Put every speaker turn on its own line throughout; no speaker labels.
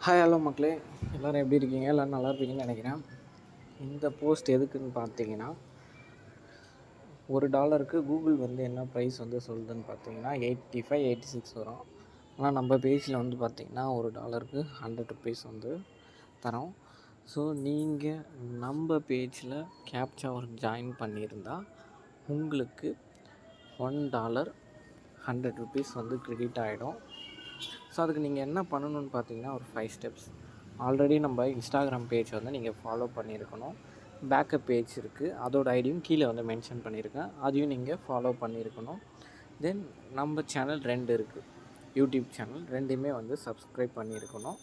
Hi hello மக்களே, எல்லோரும் எப்படி இருக்கீங்க? எல்லோரும் நல்லா இருப்பீங்கன்னு நினைக்கிறேன். இந்த போஸ்ட் எதுக்குன்னு பார்த்தீங்கன்னா, $1 கூகுள் வந்து என்ன ப்ரைஸ் வந்து சொல்லுதுன்னு பார்த்தீங்கன்னா 85 86 வரும். ஆனால் நம்ம பேஜில் வந்து பார்த்திங்கன்னா $1 100 வந்து தரோம். ஸோ நீங்கள் நம்ம பேஜில் கேப்சா ஒர்க் ஜாயின் பண்ணியிருந்தால் உங்களுக்கு $1 100 வந்து கிரெடிட் ஆகிடும். ஸோ அதுக்கு நீங்கள் என்ன பண்ணணும்னு பார்த்தீங்கன்னா ஒரு 5 ஸ்டெப்ஸ். ஆல்ரெடி நம்ம இன்ஸ்டாகிராம் பேஜ் வந்து நீங்கள் ஃபாலோ பண்ணியிருக்கணும். பேக்கப் பேஜ் இருக்குது, அதோட ஐடியும் கீழே வந்து மென்ஷன் பண்ணியிருக்கேன், அதையும் நீங்கள் ஃபாலோ பண்ணியிருக்கணும். தென் நம்ம சேனல் 2 இருக்குது, யூடியூப் சேனல், ரெண்டுமே வந்து சப்ஸ்கிரைப் பண்ணியிருக்கணும்.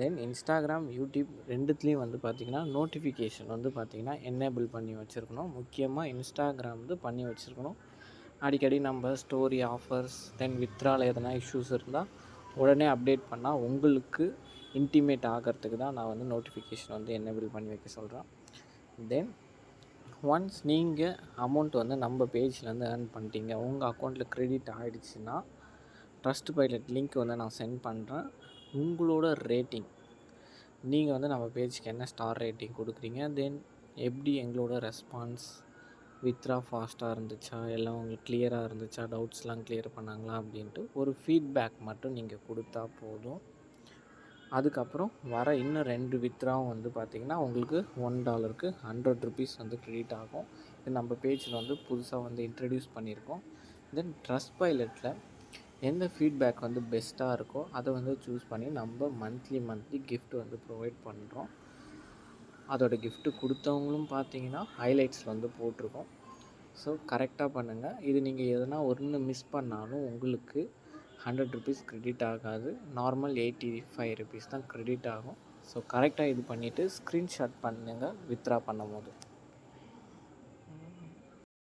தென் இன்ஸ்டாகிராம் யூடியூப் ரெண்டுத்துலேயும் வந்து பார்த்திங்கன்னா நோட்டிஃபிகேஷன் வந்து பார்த்திங்கன்னா எனேபிள் பண்ணி வச்சுருக்கணும். முக்கியமாக இன்ஸ்டாகிராம் வந்து பண்ணி வச்சுருக்கணும். அடிக்கடி நம்ம ஸ்டோரி, ஆஃபர்ஸ், தென் வித்ரால் எதனா இஷ்யூஸ் இருந்தால் உடனே அப்டேட் பண்ணால் உங்களுக்கு இன்டிமேட் ஆகிறதுக்கு தான் நான் வந்து நோட்டிஃபிகேஷன் வந்து எனேபிள் பண்ணி வைக்க சொல்கிறேன். தென் ஒன்ஸ் நீங்கள் அமௌண்ட் வந்து நம்ம பேஜ்லேருந்து ஏர்ன் பண்ணிட்டீங்க, உங்கள் அக்கௌண்ட்டில் க்ரெடிட் ஆகிடுச்சுன்னா ட்ரஸ்ட் பைலட் லிங்க் வந்து நான் சென்ட் பண்ணுறேன். உங்களோட ரேட்டிங், நீங்கள் வந்து நம்ம பேஜுக்கு என்ன ஸ்டார் ரேட்டிங் கொடுக்குறீங்க, தென் எப்படி எங்களோட ரெஸ்பான்ஸ், வித்ரா ஃபாஸ்ட்டாக இருந்துச்சா, எல்லாம் உங்களுக்கு கிளியராக இருந்துச்சா, டவுட்ஸ்லாம் கிளியர் பண்ணாங்களா அப்படின்ட்டு ஒரு ஃபீட்பேக் மட்டும் நீங்கள் கொடுத்தா போதும். அதுக்கப்புறம் வர இன்னும் 2 வித்ராவும் வந்து பார்த்திங்கன்னா உங்களுக்கு $1 100 வந்து க்ரெடிட் ஆகும். இது நம்ம பேஜில் வந்து புதுசாக வந்து இன்ட்ரடியூஸ் பண்ணியிருக்கோம். தென் ட்ரஸ்ட் பைலட்டில் எந்த ஃபீட்பேக் வந்து பெஸ்ட்டாக இருக்கோ அதை வந்து சூஸ் பண்ணி நம்ம மந்த்லி கிஃப்ட் வந்து ப்ரொவைட் பண்ணுறோம். அதோட கிஃப்ட்டு கொடுத்தவங்களும் பார்த்தீங்கன்னா ஹைலைட்ஸில் வந்து போட்டிருக்கோம். ஸோ கரெக்டாக பண்ணுங்கள். இது நீங்கள் எதனா ஒன்று மிஸ் பண்ணாலும் உங்களுக்கு $100 க்ரெடிட் ஆகாது, நார்மல் $85 தான் க்ரெடிட் ஆகும். ஸோ கரெக்டாக இது பண்ணிவிட்டு ஸ்க்ரீன்ஷாட் பண்ணுங்கள் வித்ரா பண்ணும் போது.